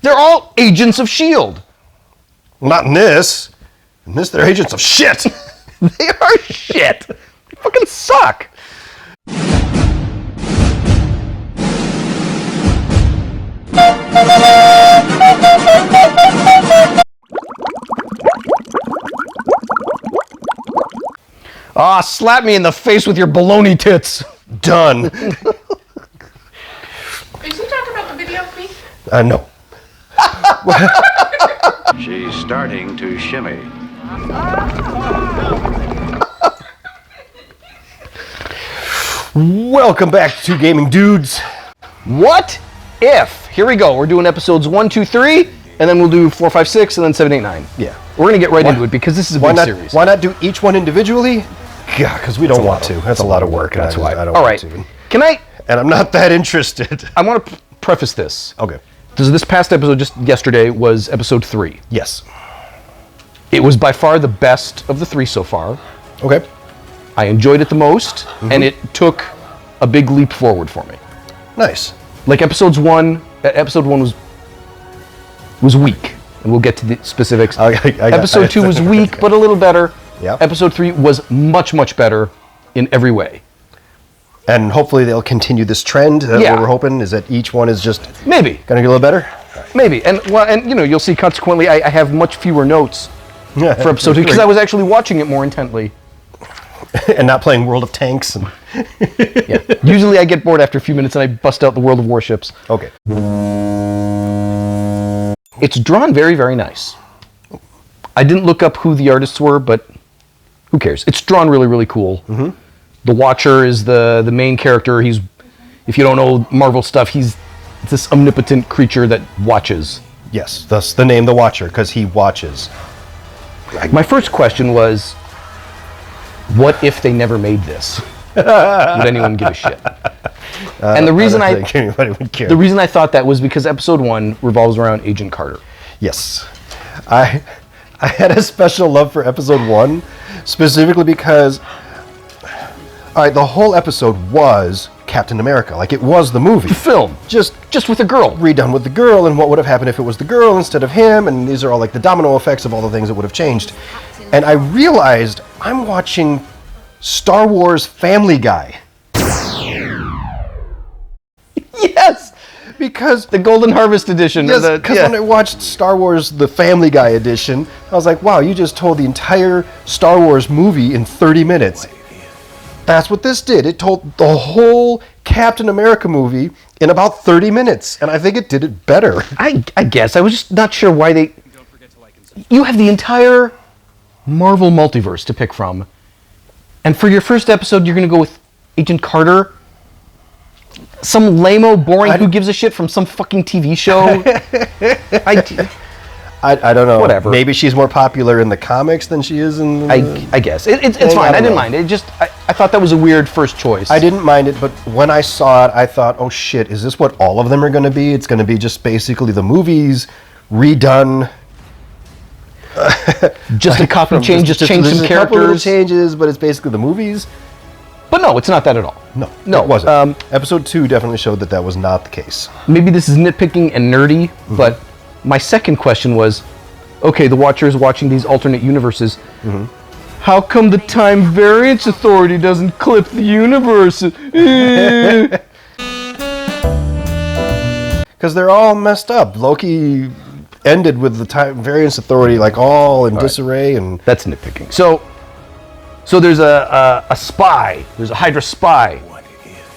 They're all agents of S.H.I.E.L.D. Well, not in this. In this, they're agents of shit. They are shit. They fucking suck. Slap me in the face with your baloney tits. Done. Is he talking about the video of me? No. She's starting to shimmy. Welcome back to Gaming Dudes. What if? Here we go. We're doing episodes 1, 2, 3, and then we'll do 4, 5, 6, and then 7, 8, 9. Yeah. We're going to get right into it because this is a big series. Why not do each one individually? Yeah, because we don't want to. That's a lot of work. That's why. I don't All want right. to. Can I? And I'm not that interested. I want to preface this. Okay. This past episode, just yesterday, was episode 3. Yes. It was by far the best of the 3 so far. Okay. I enjoyed it the most, and it took a big leap forward for me. Nice. Like episode 1 was weak, and we'll get to the specifics. Episode 2 was weak, but a little better. Yeah. Episode 3 was much, much better in every way. And hopefully they'll continue this trend. What we're hoping is that each one is just maybe going to get a little better. Maybe, and you'll see. Consequently, I have much fewer notes for episode 2 because I was actually watching it more intently and not playing World of Tanks. And yeah. Usually, I get bored after a few minutes and I bust out the World of Warships. Okay. It's drawn very, very nice. I didn't look up who the artists were, but who cares? It's drawn really, really cool. Mm-hmm. The Watcher is the main character. He's, if you don't know Marvel stuff, he's this omnipotent creature that watches. Yes, thus the name The Watcher, because he watches. My first question was, what if they never made this? Would anyone give a shit? And the reason I don't think anybody would care. The reason I thought that was because episode 1 revolves around Agent Carter. Yes. I had a special love for episode 1, specifically because the whole episode was Captain America. Like, it was the movie. The film. Just with a girl. Redone with the girl, and what would have happened if it was the girl instead of him, and these are all like the domino effects of all the things that would have changed. And I realized I'm watching Star Wars Family Guy. Yes! Because the Golden Harvest edition. Yes, because when I watched Star Wars The Family Guy edition, I was like, wow, you just told the entire Star Wars movie in 30 minutes. That's what this did. It told the whole Captain America movie in about 30 minutes, and I think it did it better. I guess. I was just not sure why they... You have the entire Marvel multiverse to pick from, and for your first episode, you're going to go with Agent Carter? Some lame-o, boring who gives a shit from some fucking TV show? I don't know. Whatever. Maybe she's more popular in the comics than she is in the... I guess. It's fine. I didn't mind. It just... I thought that was a weird first choice. I didn't mind it, but when I saw it, I thought, oh shit, is this what all of them are going to be? It's going to be just basically the movies redone. Just a copy change, just change some characters. A couple little changes, but it's basically the movies. But no, it's not that at all. No, it wasn't. Episode 2 definitely showed that was not the case. Maybe this is nitpicking and nerdy, but my second question was, okay, the Watcher is watching these alternate universes. Mm-hmm. How come the Time Variance Authority doesn't clip the universes? Because they're all messed up. Loki ended with the Time Variance Authority like all in disarray, and that's nitpicking. So there's a spy. There's a Hydra spy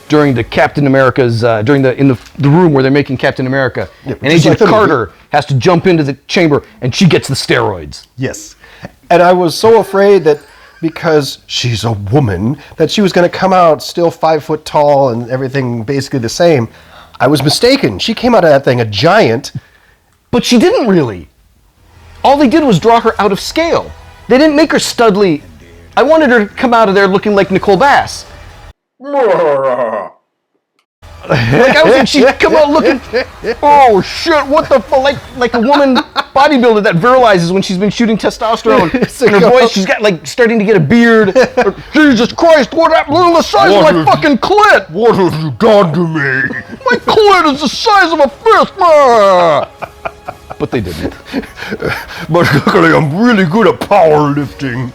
during the Captain America's in the room where they're making Captain America, and Agent Carter has to jump into the chamber, and she gets the steroids. Yes, and I was so afraid that because she's a woman that she was going to come out still 5 foot tall and everything basically the same. I was mistaken. She came out of that thing a giant, but she didn't really. All they did was draw her out of scale. They didn't make her studly. I wanted her to come out of there looking like Nicole Bass. Like I was like, she'd come out looking, oh shit, what the fuck, like a woman bodybuilder that virilizes when she's been shooting testosterone. In her voice, she's got like starting to get a beard. Jesus Christ, what happened? Little the size of my fucking clit. What have you done to me? My clit is the size of a fist. but they didn't. But luckily, I'm really good at powerlifting.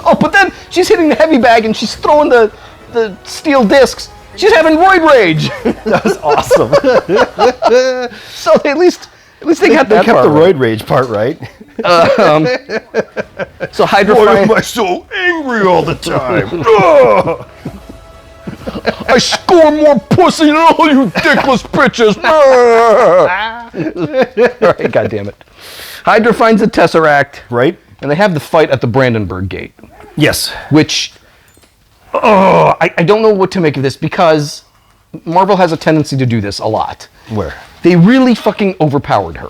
Oh, but then she's hitting the heavy bag and she's throwing the steel discs. She's having roid rage. That was awesome. So at least they got They that kept part the right. roid rage part right. So Hydra Why finds... am I so angry all the time? I score more pussy than all you dickless bitches. All right, God damn it. Hydra finds the Tesseract, Right? and they have the fight at the Brandenburg Gate, Yes. which, I don't know what to make of this, because Marvel has a tendency to do this a lot. Where? They really fucking overpowered her.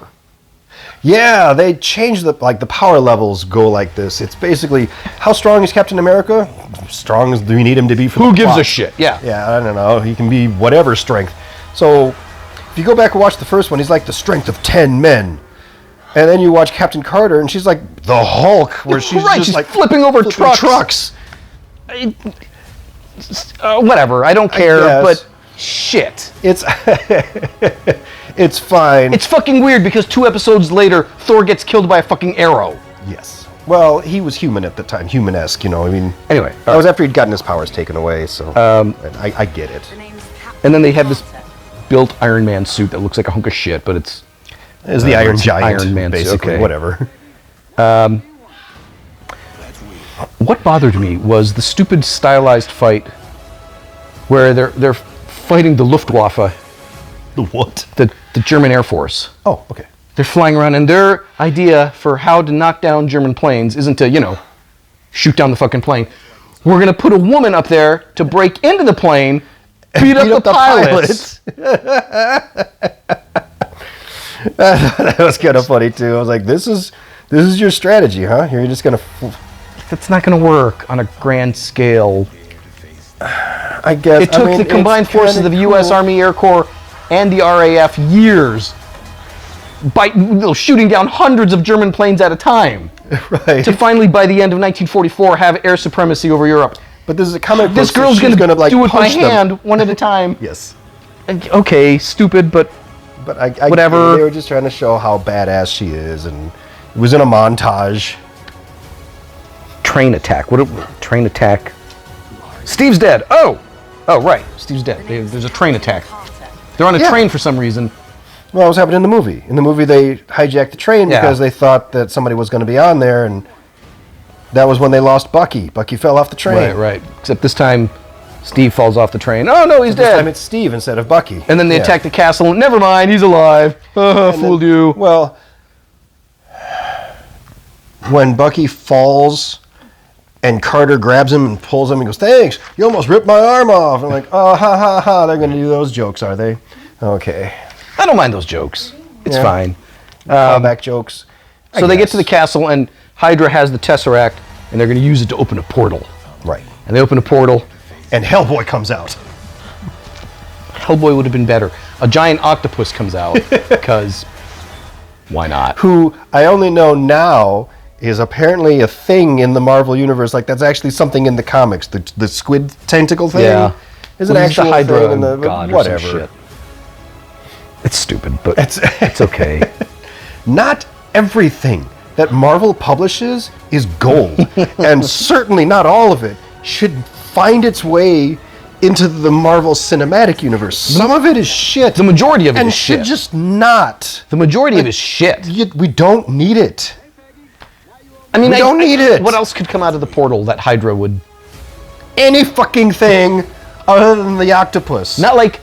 Yeah, they changed the power levels go like this. It's basically, how strong is Captain America? Strong as we need him to be for Who the gives plot. a shit? Yeah. Yeah, I don't know. He can be whatever strength. So, if you go back and watch the first one, he's like the strength of 10 men. And then you watch Captain Carter, and she's like the Hulk, where she's Right, just she's like flipping over trucks. Whatever, I don't care, guess. but shit. It's it's fine. It's fucking weird because 2 episodes later, Thor gets killed by a fucking arrow. Yes. Well, he was human at the time, human-esque, you know. I mean, Anyway, that was after he'd gotten his powers taken away, so and I get it. and then they have this built Iron Man suit that looks like a hunk of shit, but it's It's the Iron it's Giant, Iron Man suit, basically, okay. whatever. What bothered me was the stupid stylized fight where they're fighting the Luftwaffe, The what? the German Air Force. Oh, okay. They're flying around, and their idea for how to knock down German planes isn't to, shoot down the fucking plane. We're going to put a woman up there to break into the plane, beat up the pilots. That was kind of funny too. I was like, "This is your strategy, huh? You're just gonna." That's not going to work on a grand scale. I guess It took the combined forces of the U.S. Army Air Corps and the RAF years by shooting down hundreds of German planes at a time right? to finally, by the end of 1944, have air supremacy over Europe. But this is a comic book. This so girl's she's gonna like do it by punch them. hand, one at a time. Yes, Okay, stupid, but but I Whatever. They were just trying to show how badass she is, and it was in a montage. train attack. Train attack? Steve's dead. Oh, right. Steve's dead. There's a train attack. They're on a Yeah. train for some reason. Well, it was happening in the movie. In the movie, they hijacked the train Yeah. because they thought that somebody was going to be on there, and that was when they lost Bucky. Bucky fell off the train. Right. Except this time, Steve falls off the train. Oh no, he's This dead. time it's Steve instead of Bucky. And then they attack the castle. Never mind, he's alive. Fooled you. Well, when Bucky falls and Carter grabs him and pulls him and goes, "Thanks, you almost ripped my arm off." I'm like, "Oh, ha, ha, ha, they're going to do those jokes, are they?" Okay. I don't mind those jokes. It's Yeah. fine. Callback jokes. So they get to the castle, and Hydra has the Tesseract, and they're going to use it to open a portal. Right. And they open a portal. And Hellboy comes out. Hellboy would have been better. A giant octopus comes out, because why not? Who I only know now is apparently a thing in the Marvel universe. Like, that's actually something in the comics. The squid tentacle thing. Yeah. Is an Well, he's the actual Hydra thing in the god or whatever. some shit. It's stupid, but It's it's okay. not everything that Marvel publishes is gold, and certainly not all of it should find its way into the Marvel Cinematic Universe. Some of it is shit. The majority of it and is should shit. just not. The majority of it is shit. We don't need it. I mean, we don't need it. What else could come out of the portal that Hydra would? Any fucking thing other than the octopus. Not like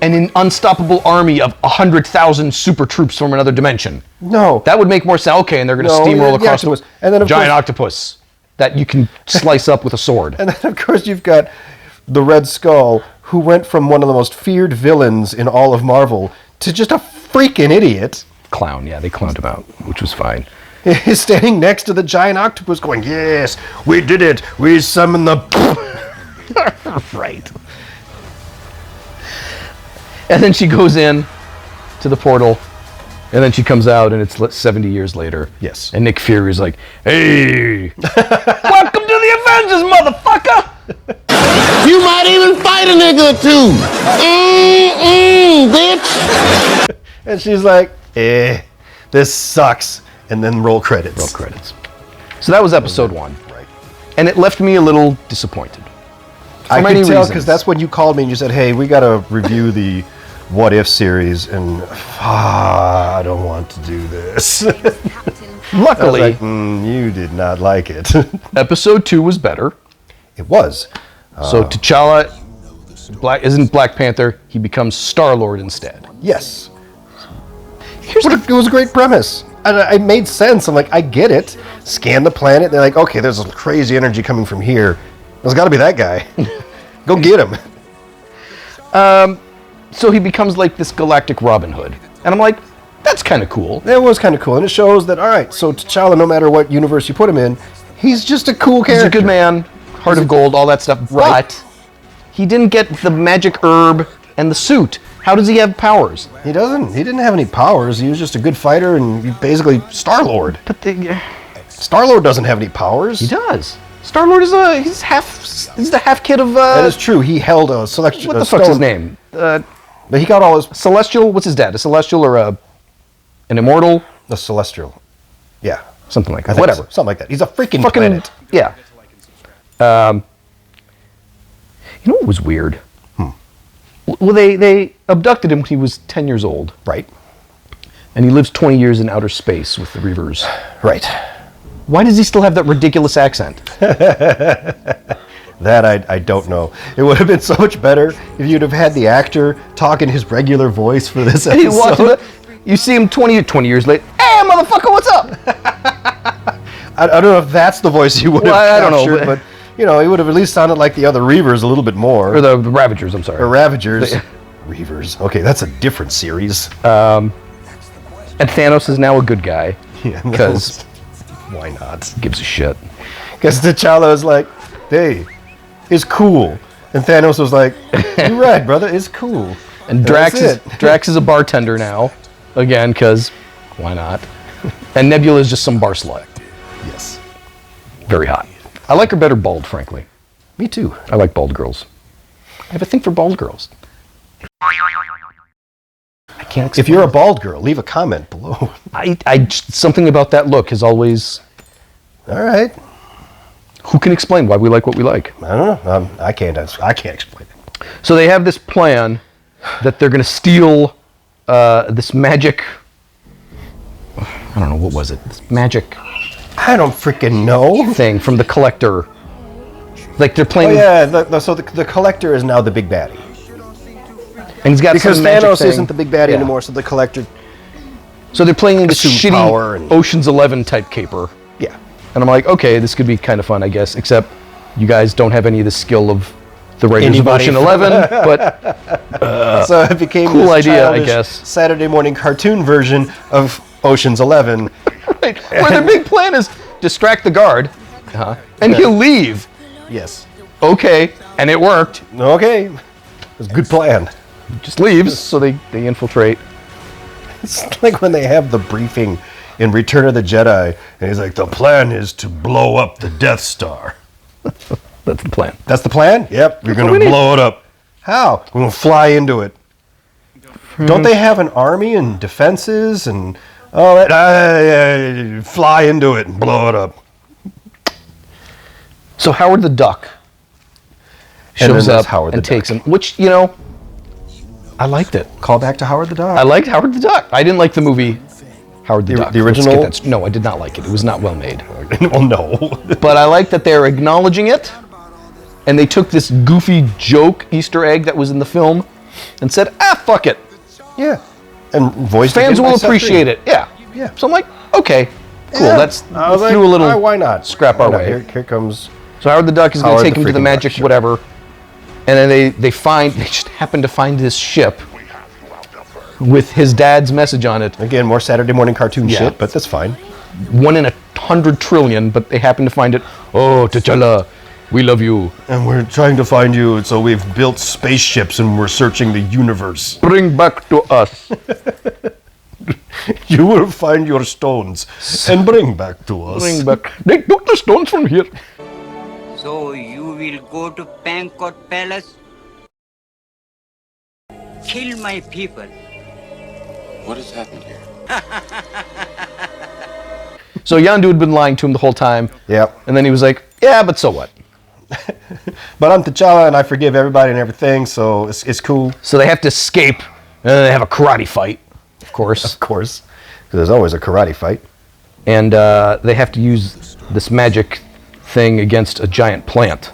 an unstoppable army of 100,000 super troops from another dimension. No. That would make more sense. Okay, and they're going to No, steamroll the across octopus. And then, of giant course- octopus that you can slice up with a sword. And then, of course, you've got the Red Skull, who went from one of the most feared villains in all of Marvel to just a freaking idiot. Clown, yeah, they clowned him out, which was fine. He's standing next to the giant octopus going, "Yes, we did it. We summoned the..." Right. And then she goes in to the portal, and then she comes out, and it's 70 years later. Yes. And Nick Fury's like, "Hey, welcome to the Avengers, motherfucker!" You might even fight a nigga or two. Bitch. And she's like, this sucks. And then roll credits. Roll credits. So that was episode 1. Right. And it left me a little disappointed. For I many could tell reasons. because that's when you called me and you said, hey, we got to review the What If series. And I don't want to do this. Luckily, I was like, you did not like it. episode 2 was better. It was. So T'Challa isn't Black Panther. He becomes Star-Lord instead. Yes. It was a great premise. And it made sense. I'm like, I get it. Scan the planet. They're like, okay, there's some crazy energy coming from here. There's got to be that guy. Go get him. So he becomes like this galactic Robin Hood. And I'm like, that's kind of cool. It was kind of cool. And it shows that, all right, so T'Challa, no matter what universe you put him in, he's just a cool character. He's a good man, heart of gold, all that stuff. Right. But he didn't get the magic herb and the suit. How does he have powers? He doesn't. He didn't have any powers. He was just a good fighter and basically Star-Lord. But Star-Lord doesn't have any powers. he does. Star-Lord is he's the half kid of That is true. He held a selection. what the fuck's his name? But he got all his Celestial. What's his dad? A Celestial or an Immortal? the Celestial. Yeah, Something like I that. think Whatever. so. Something like that. He's a freaking Fucking planet. yeah. You know what was weird? Well, they abducted him when he was 10 years old, Right. and he lives 20 years in outer space with the Reavers. Right. Why does he still have that ridiculous accent? That I don't know. It would have been so much better if you'd have had the actor talk in his regular voice for this He walks episode. you see him 20 years later. Hey, motherfucker, what's up? I don't know if that's the voice he would have Well, I don't know, captured, but you know, he would have at least sounded like the other Reavers a little bit more. Or the Ravagers, I'm sorry. Or Ravagers. Reavers. Okay, that's a different series. And Thanos is now a good guy. Yeah, Because why not? gives a shit. Because T'Challa was like, hey, it's cool. And Thanos was like, you're right, brother, it's cool. And Drax That's is, it. Drax is a bartender now. Again, because why not? And Nebula is just some bar slut. Yes. Very hot. I like her better bald, frankly. Me too. I like bald girls. I have a thing for bald girls. I can't explain. If you're a bald girl, leave a comment below. something about that look has always... All right. Who can explain why we like what we like? I don't know. I can't explain it. So they have this plan that they're going to steal this magic... I don't know, what was it? This magic I don't freaking know. thing from the Collector. Like they're Oh playing... yeah, so the Collector is now the big baddie. And he's got Because some magic Thanos thing. isn't the big baddie Yeah. anymore, so the Collector, So they're playing this Assumed power shitty and- Ocean's 11 type caper. yeah. And I'm like, okay, this could be kind of fun, I guess, except you guys don't have any of the skill of the writers Anybody. of Ocean 11, but So it became cool this idea, I childish guess. Saturday morning cartoon version of Ocean's 11. right, where their big plan is distract the guard, and he'll leave. Yes. Okay, and it worked. Okay. It was a good plan. Just leaves, so they infiltrate. It's like when they have the briefing in Return of the Jedi, and he's like, the plan is to blow up the Death Star. That's the plan. That's the plan? Yep, we're going what we to need. blow it up. How? We're going to fly into it. Don't they have an army and defenses and all that? Fly into it and blow it up. So Howard the Duck And then shows there's up Howard the and takes Duck. him, which, you know, I liked it. Call back to Howard the Duck. I liked Howard the Duck. I didn't like the movie Howard the Duck. the Let's get original? that- No, I did not like it. It was not well made. Well, no. But I like that they're acknowledging it, and they took this goofy joke Easter egg that was in the film and said, fuck it. Yeah. And voiced Fans again by will Seth appreciate Green. it. Yeah. Yeah. So I'm like, okay, cool. Yeah. That's I was like, threw a little all right, why not? scrap Why our not? way. Here comes. So Howard the Duck is going Howard to take the him to the freaking magic Duck, sure. whatever, and then they just happen to find this ship with his dad's message on it. Again, more Saturday morning cartoon Yeah. shit, but that's fine. 1 in 100 trillion, but they happen to find it. Oh, T'Challa, we love you. And we're trying to find you, so we've built spaceships and we're searching the universe. Bring back to us. You will find your stones and bring back to us. Bring back. They took the stones from here. So you will go to Bangkok Palace, kill my people, What has happened here? So Yondu had been lying to him the whole time. Yep. And then he was like, yeah, but so what? But I'm T'Challa, and I forgive everybody and everything, so it's cool. So they have to escape, and then they have a karate fight, of course. Of course. Because there's always a karate fight. And they have to use this magic thing against a giant plant.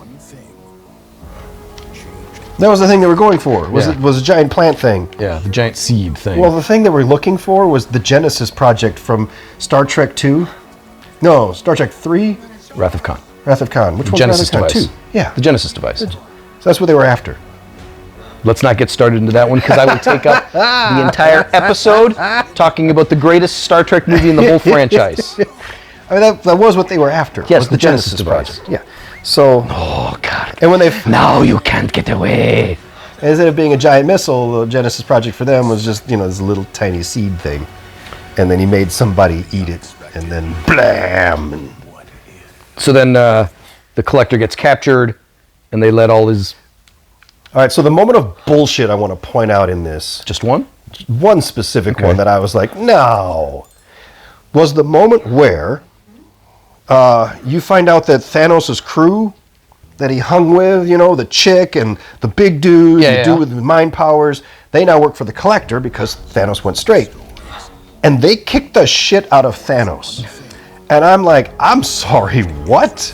That was the thing they were going for. Yeah. It was a giant plant thing. Yeah, the giant seed thing. Well, the thing they were looking for was the Genesis project from Star Trek 2. No, Star Trek 3? Wrath of Khan. Wrath of Khan. Which one's Genesis Wrath of Khan? device. 2. Yeah. The Genesis device. So that's what they were after. Let's not get started into that one because I will take up the entire episode talking about the greatest Star Trek movie in the whole franchise. I mean, that was what they were after. Yes, was the Genesis device. project. Yeah. So, Oh, God. and when they Now you can't get away. instead of being a giant missile, the Genesis project for them was just, this little tiny seed thing. And then he made somebody eat it. And then blam. And So then the Collector gets captured, and they let all his... all right, so the moment of bullshit I want to point out in this, Just one? one specific Okay. one that I was like, no, was the moment where you find out that Thanos' crew that he hung with, the chick and the big dude, Yeah, the yeah. dude with the mind powers, they now work for the Collector because Thanos went straight. And they kicked the shit out of Thanos. And I'm like, I'm sorry, what?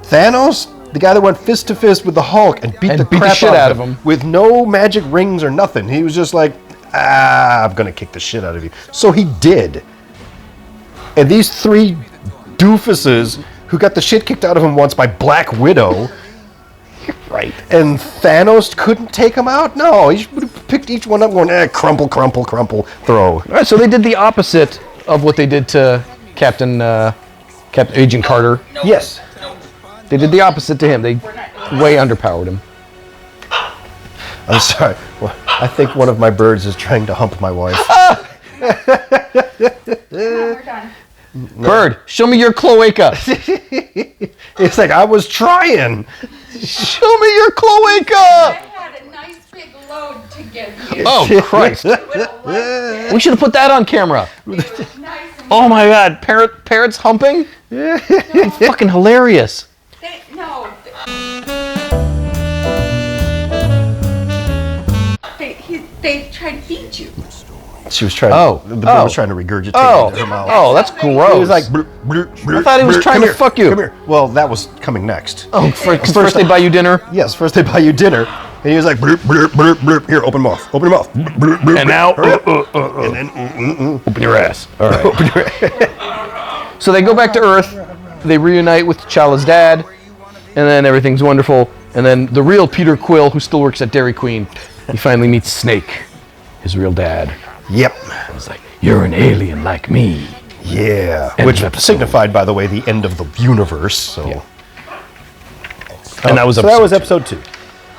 Thanos? The guy that went fist to fist with the Hulk and beat the crap shit out of him. with no magic rings or nothing. He was just like, I'm going to kick the shit out of you. So he did. And these three doofuses who got the shit kicked out of him once by Black Widow. Right. And Thanos couldn't take him out? No, he would have picked each one up going, crumple, crumple, crumple, throw. All right, so they did the opposite of what they did to Captain Agent Carter. Yes. They did the opposite to him. They way underpowered him. I'm sorry. Well, I think one of my birds is trying to hump my wife. We're done. Bird, show me your cloaca. It's like, I was trying. Show me your I cloaca. had a nice big load to give you. Oh, Christ. With a light We should have put that on camera. bit. It was nice and Oh, my God. Parrots humping? Fucking hilarious. no. They tried to feed you. She was trying. Oh. The bird was trying to regurgitate Oh, into her mouth. oh, that's gross. He was like, "Blur, blur, blur, I thought he was blur, trying come to here, fuck you. Come here. Well, that was coming next. Oh, first they buy you dinner, Yes, first they buy you dinner, and he was like, blur, blur, blur, blur. Here, open mouth, open your mouth. Blur, blur, and now hurry up. And then, open your ass. All right. So they go back to Earth. They reunite with T'Challa's dad, and then everything's wonderful. And then the real Peter Quill, who still works at Dairy Queen, he finally meets Snake, his real dad. Yep. He's like, "You're an alien like me." Yeah. End Which of episode. signified, by the way, the end of the universe. So. Yeah. And that was so episode that was episode 2.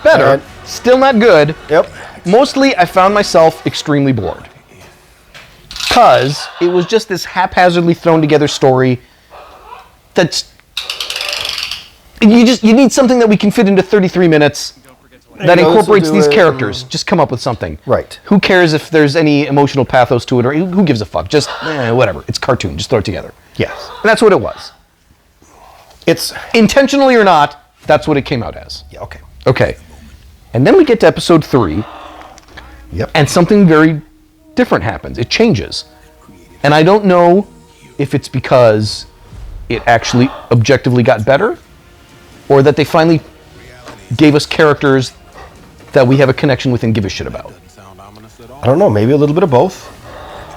better. And- Still not good. Yep. Mostly, I found myself extremely bored. Because it was just this haphazardly thrown together story that's... You need something that we can fit into 33 minutes that You know, incorporates this'll these do it. characters. Just come up with something. Right. Who cares if there's any emotional pathos to it, or who gives a fuck? Just, whatever. It's cartoon. Just throw it together. Yes. And that's what it was. It's. Intentionally or not, that's what it came out as. Yeah, okay. Okay. And then we get to episode 3, Yep. and something very different happens. It changes. And I don't know if it's because it actually objectively got better, or that they finally gave us characters that we have a connection with and give a shit about. I don't know, maybe a little bit of both.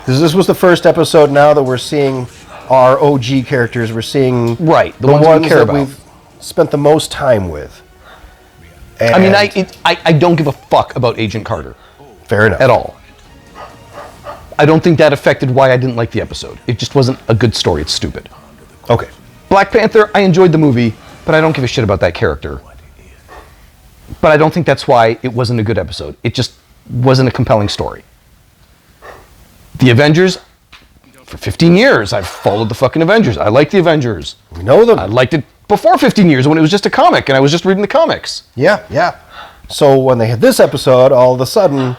Because this was the first episode now that we're seeing our OG characters. We're seeing Right, the ones we care that about. we've spent the most time with. I mean, And- I don't give a fuck about Agent Carter fair enough. at all. I don't think that affected why I didn't like the episode. It just wasn't a good story. It's stupid. Okay. Black Panther, I enjoyed the movie, but I don't give a shit about that character. But I don't think that's why it wasn't a good episode. It just wasn't a compelling story. The Avengers, for 15 years, I've followed the fucking Avengers. I like the Avengers. We know them. I liked it before 15 years when it was just a comic and I was just reading the comics. Yeah, yeah. So when they had this episode, all of a sudden,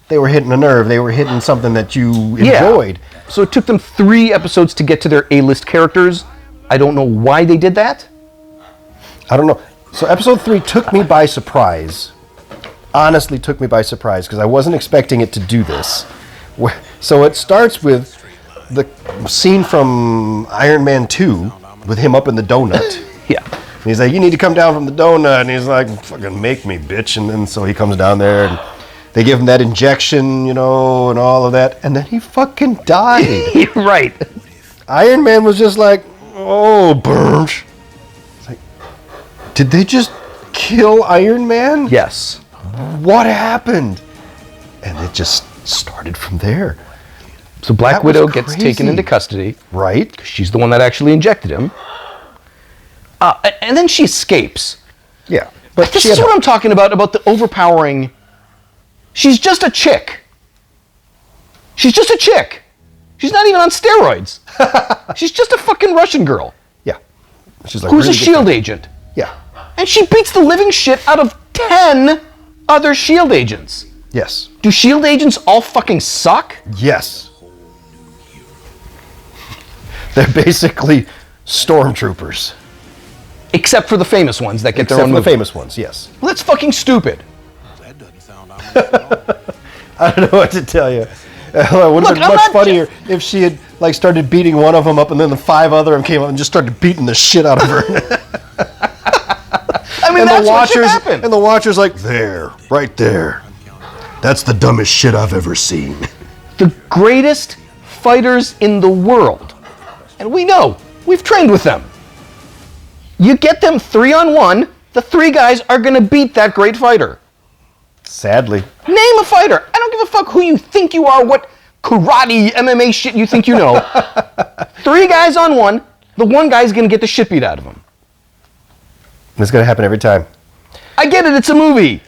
they were hitting a nerve. They were hitting something that you enjoyed. So it took them 3 episodes to get to their A-list characters. I don't know why they did that. I don't know. So episode 3 took me by surprise. Honestly took me by surprise because I wasn't expecting it to do this. So it starts with the scene from Iron Man 2 with him up in the donut. Yeah. And he's like, you need to come down from the donut. And he's like, fucking make me, bitch. And then so he comes down there and they give him that injection, you know, and all of that. And then he fucking died. You're right. Iron Man was just like, oh, burnt. It's like, did they just kill Iron Man? Yes. What happened? And it just started from there. So Black That was Widow gets crazy. taken into custody. Right? She's the one that actually injected him. And then she escapes. Yeah. But This she is had what I'm talking about the overpowering. She's just a chick. She's just a chick. She's not even on steroids. She's just a fucking Russian girl Yeah. She's like, who's really a good SHIELD friend. agent. Yeah. And she beats the living shit out of 10 other SHIELD agents. Yes. Do SHIELD agents all fucking suck? Yes. They're basically stormtroopers. Except for the famous ones that get their Except own for the movie. famous ones, yes. Well, that's fucking stupid. I don't know what to tell you. It would have been I'm much not funnier if she had like started beating one of them up and then the 5 other of them came up and just started beating the shit out of her. I mean, and that's the what should watchers happen. and the watchers like, there, right there. That's the dumbest shit I've ever seen. The greatest fighters in the world. And we know, we've trained with them. You get them 3-on-1, the 3 guys are going to beat that great fighter. Sadly. Name a fighter. I don't give a fuck who you think you are, what karate, MMA shit you think you know. 3 guys on 1, the 1 guy's going to get the shit beat out of him. It's going to happen every time. I get it, it's a movie.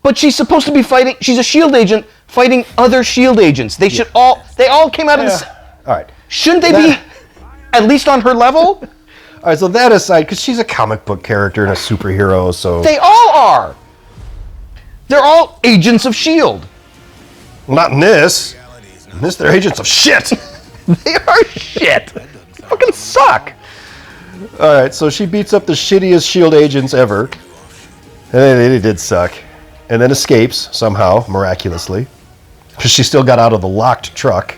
But she's supposed to be fighting, she's a SHIELD agent fighting other SHIELD agents. They all came out of this. All right. Shouldn't they be at least on her level? All right, so that aside, because she's a comic book character and a superhero, so... They all are. They're all agents of S.H.I.E.L.D. Not in this. In this, they're agents of shit. They are shit. They fucking suck. All right, so she beats up the shittiest S.H.I.E.L.D. agents ever. And they did suck. And then escapes, somehow, miraculously. Because she still got out of the locked truck.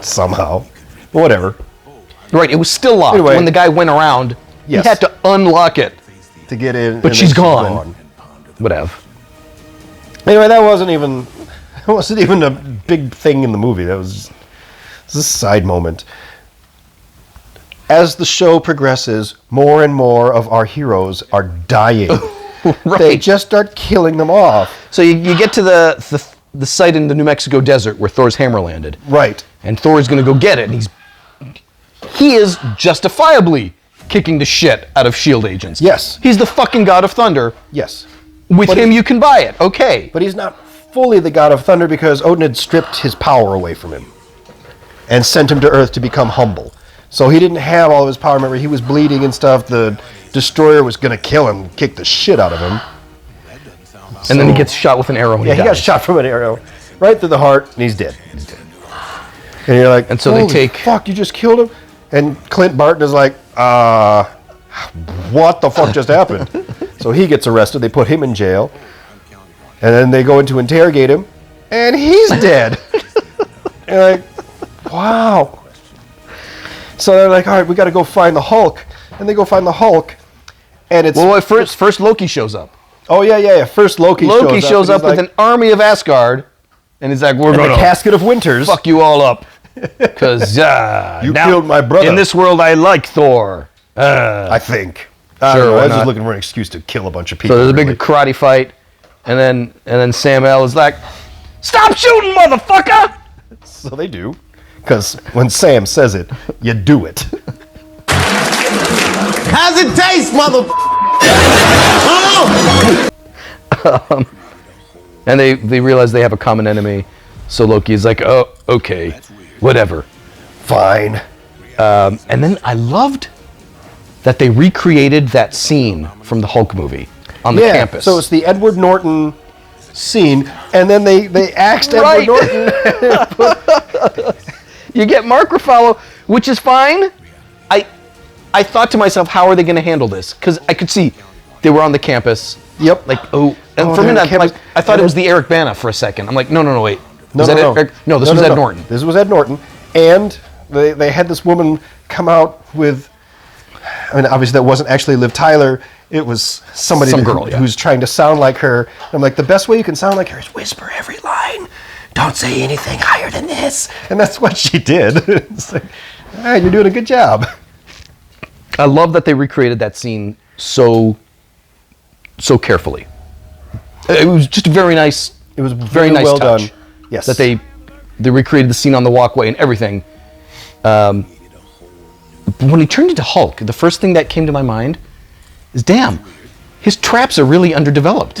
Somehow. But whatever. Right, it was still locked. Anyway. When the guy went around, Yes. he had to unlock it. To get in. But and she's then gone. Whatever. Anyway, that wasn't even a big thing in the movie. That was a side moment. As the show progresses, more and more of our heroes are dying. Right. They just start killing them off. So you get to the site in the New Mexico desert where Thor's hammer landed. Right. And Thor's going to go get it. And he is justifiably kicking the shit out of S.H.I.E.L.D. agents. Yes. He's the fucking God of Thunder. Yes. With But him, you can buy it. Okay. But he's not fully the God of Thunder because Odin had stripped his power away from him and sent him to Earth to become humble. So he didn't have all of his power. Remember, he was bleeding and stuff. The Destroyer was going to kill him, kick the shit out of him. And then he gets shot with an arrow and Yeah, he he got dies. shot from an arrow right through the heart, and he's dead. And you're like, And so they holy take- fuck, you just killed him? And Clint Barton is like, what the fuck just happened? So he gets arrested. They put him in jail. And then they go in to interrogate him, and he's dead. And you're like, wow. So they're like, all right, we got to go find the Hulk. And they go find the Hulk, and it's... Well, first Loki shows up. Oh, yeah. First Loki Shows up and he's with an army of Asgard, and he's like, we're and going the to casket of Winters. fuck you all up. Because You killed my brother. In this world, I like Thor. I think. I Sure, don't know. why I was just not? looking for an excuse to kill a bunch of people. So there's a big really. karate fight, and then Sam L is like, "Stop shooting, motherfucker!" So they do. Because when Sam says it, you do it. How's it taste, mother? And they realize they have a common enemy. So Loki is like, "Oh, okay, whatever." Fine. And then I loved that they recreated that scene from the Hulk movie on the campus. So it's the Edward Norton scene And then they axed Edward Norton. You get Mark Ruffalo, which is fine. I thought to myself, how are they going to handle this? Because I could see they were on the campus. Yep. Like, and for a they're minute, on campus. I thought it was the Eric Bana for a second. I'm like, no, wait. No, Was that no. Eric? No, this was Ed Norton. This was Ed Norton. And they had this woman come out with, I mean, obviously that wasn't actually Liv Tyler. It was somebody Some girl, who's trying to sound like her. And I'm like, the best way you can sound like her is whisper every line. Don't say anything higher than this. And that's what she did. It's like, all right, you're doing a good job. I love that they recreated that scene so carefully. It was just very nice. It was very nice well touch. done. Yes. That they recreated the scene on the walkway and everything. When he turned into Hulk, the first thing that came to my mind is, damn, his traps are really underdeveloped.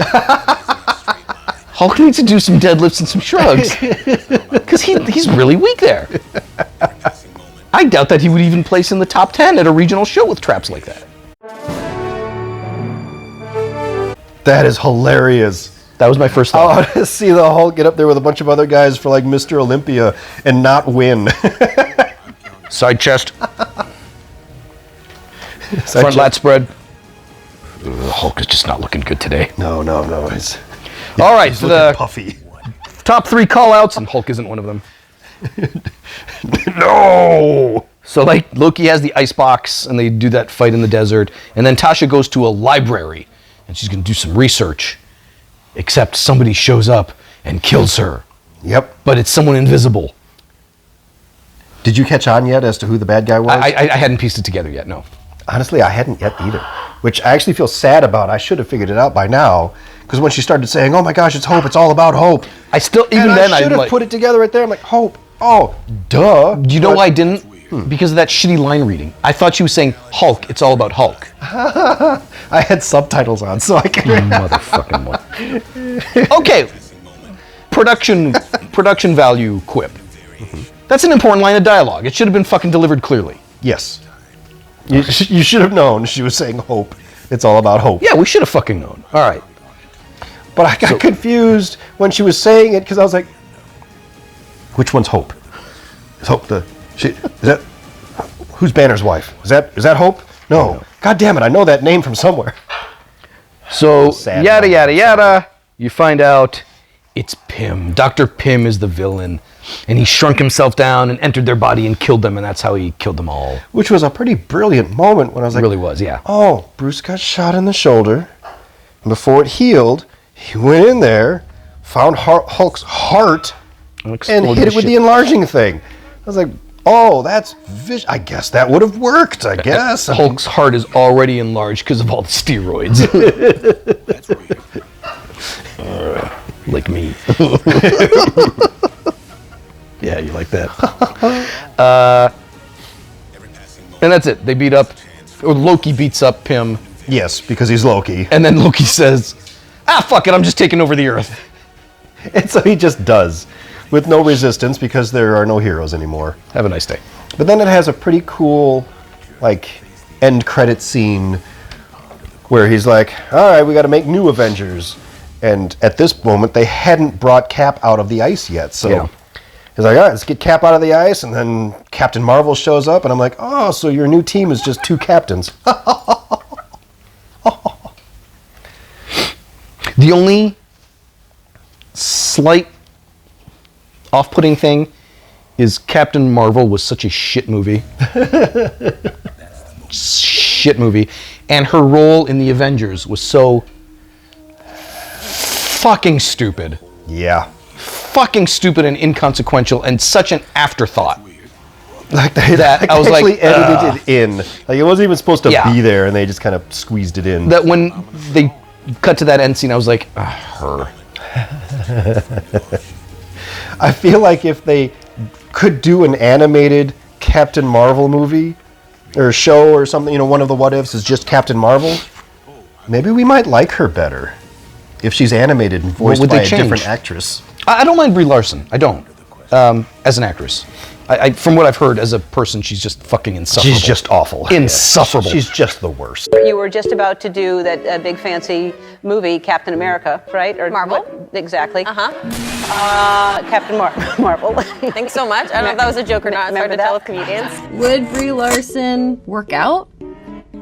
Hulk needs to do some deadlifts and some shrugs. Because he's really weak there. I doubt that he would even place in the top 10 at a regional show with traps like that. That is hilarious. That was my first I thought. want to see the Hulk get up there with a bunch of other guys for like Mr. Olympia and not win. Side chest, Side front check. lat spread. Hulk is just not looking good today. No. It's All right, he's for looking the puffy. top 3 call-outs, and Hulk isn't one of them. No. So like Loki has the ice box, and they do that fight in the desert, and then Tasha goes to a library, and she's going to do some research. Except somebody shows up and kills her, Yep. but it's someone invisible. Did you catch on yet as to who the bad guy was? I hadn't pieced it together yet. No. Honestly, I hadn't yet either, which I actually feel sad about. I should have figured it out by now, because when she started saying, "Oh my gosh, it's Hope! It's all about Hope," I still even and then I should have like, put it together right there. I'm like, Hope. Oh, duh. Do you know why I didn't? Because of that shitty line reading. I thought she was saying Hulk. It's all about Hulk. I had subtitles on, so I can. Motherfucking one. Okay. Production value quip. That's an important line of dialogue. It should have been fucking delivered clearly. Yes. You should have known she was saying Hope. It's all about Hope. Yeah, we should have fucking known. All right. But I got confused when she was saying it because I was like, which one's Hope? Is Hope is that who's Banner's wife? Is that Hope? No. God damn it! I know that name from somewhere. So Sad yada moment. yada yada. You find out it's Pym. Dr. Pym is the villain, and he shrunk himself down and entered their body and killed them, and that's how he killed them all. Which was a pretty brilliant moment when I was It like, really was, yeah. oh, Bruce got shot in the shoulder. And before it healed, he went in there, found Hulk's heart, and hit it with the enlarging thing. I was like, oh, that's I guess that would have worked, I guess. Hulk's heart is already enlarged because of all the steroids. Like me. Yeah, you like that. And that's it. They beat up, or Loki beats up Pym, Yes, because he's Loki. and then Loki says, fuck it, I'm just taking over the Earth. And so he just does, with no resistance because there are no heroes anymore. Have a nice day. But then it has a pretty cool, like, end credit scene where he's like, all right, we got to make new Avengers. And at this moment, they hadn't brought Cap out of the ice yet. So Yeah. he's like, all right, let's get Cap out of the ice. And then Captain Marvel shows up. And I'm like, oh, so your new team is just 2 captains. The only slight off-putting thing is Captain Marvel was such a shit movie. Shit movie. And her role in the Avengers was so fucking stupid. Yeah. Fucking stupid and inconsequential and such an afterthought. Like they That I was actually like, edited it in. Like it wasn't even supposed to Yeah. be there, and they just kind of squeezed it in. That when they cut to that end scene, I was like, her. I feel like if they could do an animated Captain Marvel movie or show or something, one of the what ifs is just Captain Marvel, maybe we might like her better if she's animated and voiced would by they a change? different actress. I don't mind Brie Larson. I don't. As an actress. From what I've heard, as a person, she's just fucking insufferable. She's just awful. Insufferable. Yeah, she's just the worst. You were just about to do that big fancy movie, Captain America, right? Or Marvel? what- exactly. Captain Marvel. Thanks so much. I don't know if that was a joke or not. It's hard Remember to tell that? with comedians. Would Brie Larson work out?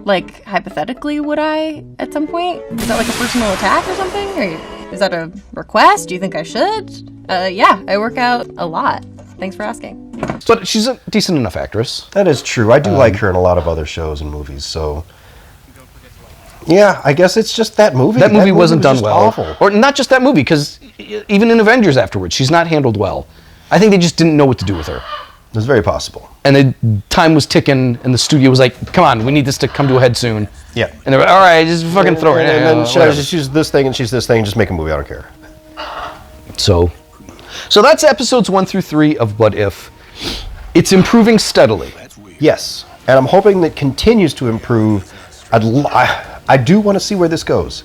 Like, hypothetically, would I at some point? Is that like a personal attack or something? Or is that a request? Do you think I should? Yeah, I work out a lot. Thanks for asking. But she's a decent enough actress. That is true. I do like her in a lot of other shows and movies, so... Yeah, I guess it's just that movie. That movie wasn't was done just well. Awful. Or not just that movie, because even in Avengers afterwards, she's not handled well. I think they just didn't know what to do with her. It's very possible. And the time was ticking, and the studio was like, come on, we need this to come to a head soon. Yeah. And they were, all right, just fucking throw her in. And then whatever. she's this thing and she's this thing. Just make a movie. I don't care. So that's episodes 1 through 3 of What If. It's improving steadily. Yes, and I'm hoping that continues to improve. I do want to see where this goes.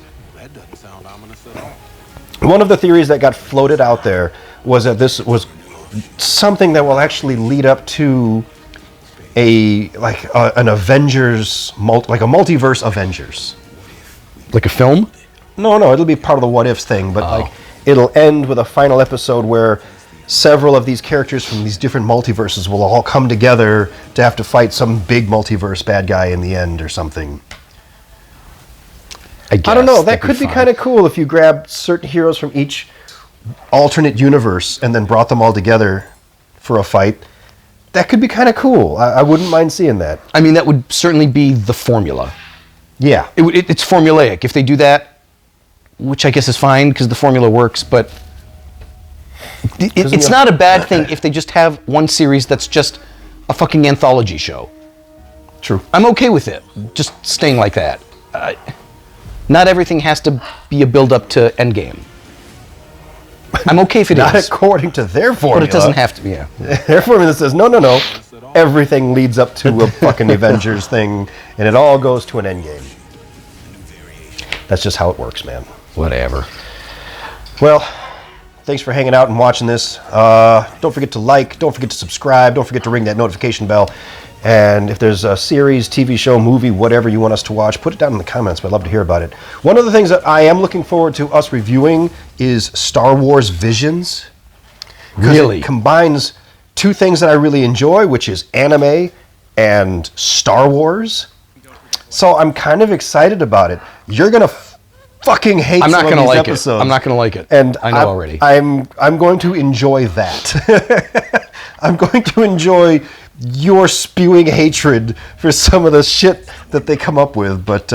One of the theories that got floated out there was that this was something that will actually lead up to an Avengers, like a multiverse Avengers. Like a film? No, it'll be part of the What Ifs thing, but like it'll end with a final episode where several of these characters from these different multiverses will all come together to have to fight some big multiverse bad guy in the end or something. I don't know. That could be kind of cool if you grabbed certain heroes from each alternate universe and then brought them all together for a fight. That could be kind of cool. I wouldn't mind seeing that. I mean, that would certainly be the formula. Yeah. It's formulaic. If they do that, which I guess is fine because the formula works, but it's not a bad thing if they just have one series that's just a fucking anthology show. True. I'm okay with it, just staying like that. Not everything has to be a build-up to Endgame. I'm okay if it Not is. according to their formula. But it doesn't have to be, yeah. Their formula says, no. Everything leads up to a fucking Avengers thing, and it all goes to an Endgame. That's just how it works, man. Whatever. Well, thanks for hanging out and watching this. Don't forget to like, don't forget to subscribe, don't forget to ring that notification bell. And if there's a series, TV show, movie, whatever you want us to watch, put it down in the comments. I'd love to hear about it. One of the things that I am looking forward to us reviewing is Star Wars Visions. Really? It combines two things that I really enjoy, which is anime and Star Wars. So I'm kind of excited about it. You're going to fucking hate I'm not some of going to these like episodes. it. I'm not going to like it. And I know already. I'm going to enjoy that. I'm going to enjoy your spewing hatred for some of the shit that they come up with, but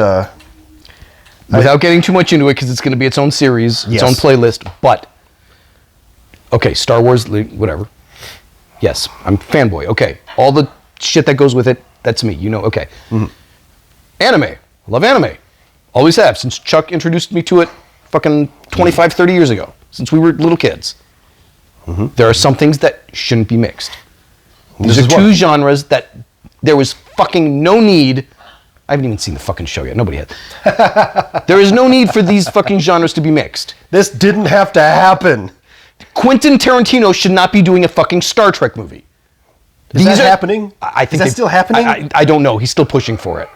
without getting too much into it, because it's going to be its own series, its Yes. own playlist. But okay, Star Wars, whatever. Yes, I'm fanboy. Okay, all the shit that goes with it, that's me. You know. Okay. Mm-hmm. Anime, love anime. Always have since Chuck introduced me to it, fucking 25, 30 years ago. Since we were little kids. Mm-hmm. There are some things that shouldn't be mixed. These are two genres that there was fucking no need. I haven't even seen the fucking show yet. Nobody has. There is no need for these fucking genres to be mixed. This didn't have to happen. Quentin Tarantino should not be doing a fucking Star Trek movie. Is that happening? I think Is that still happening? I don't know. He's still pushing for it.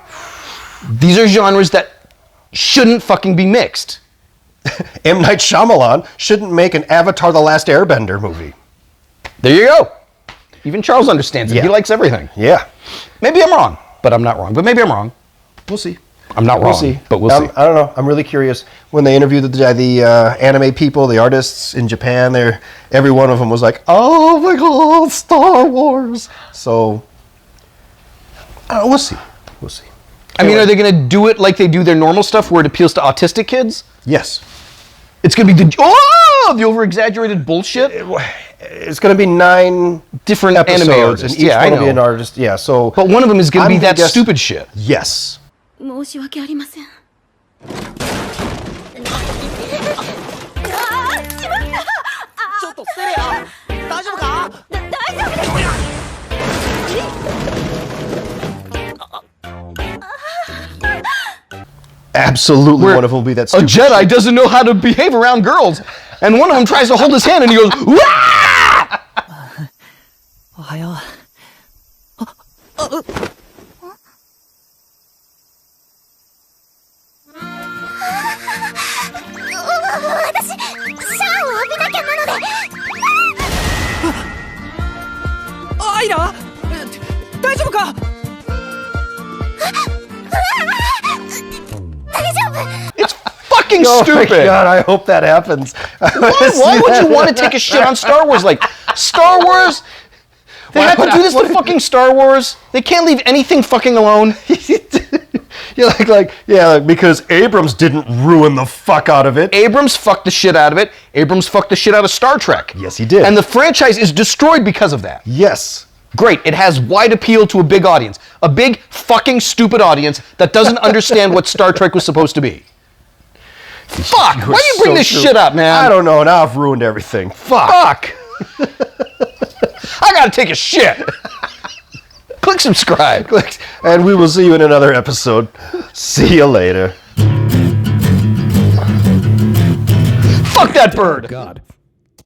These are genres that shouldn't fucking be mixed. M. Night Shyamalan shouldn't make an Avatar: The Last Airbender movie. There you go. Even Charles understands it. Yeah. He likes everything. Yeah. Maybe I'm wrong, but I'm not wrong. But maybe I'm wrong. We'll see. I'm not wrong, We'll see. but we'll see. I don't know. I'm really curious. When they interviewed the anime people, the artists in Japan, every one of them was like, "Oh my God, Star Wars!" So, we'll see. We'll see. I mean, are they going to do it like they do their normal stuff, where it appeals to autistic kids? Yes. It's going to be the over-exaggerated bullshit. It's going to be 9 Different episodes, anime artists. and each Yeah, I one will be know. an artist. Yeah. So, But one of them is going to be I'm that gonna guess- stupid shit. Yes. 申し訳ありません。ちょっとステレア大丈夫かAbsolutely, Where one of them will be that A stupid Jedi shit. doesn't know how to behave around girls, and one of them tries to hold his hand, and he goes, "Wah!" It's fucking Oh my stupid. God, I hope that happens. Why would you want to take a shit on Star Wars? Like, Star Wars? They had to do this to fucking Star Wars? They can't leave anything fucking alone? You're like, because Abrams didn't ruin the fuck out of it. Abrams fucked the shit out of it. Abrams fucked the shit out of Star Trek. Yes, he did. And the franchise is destroyed because of that. Yes. Great, it has wide appeal to a big audience. A big fucking stupid audience that doesn't understand what Star Trek was supposed to be. Fuck! Why do you bring this shit up, man? I don't know. Now I've ruined everything. Fuck. I gotta take a shit. Click subscribe. And we will see you in another episode. See you later. Fuck that bird. God.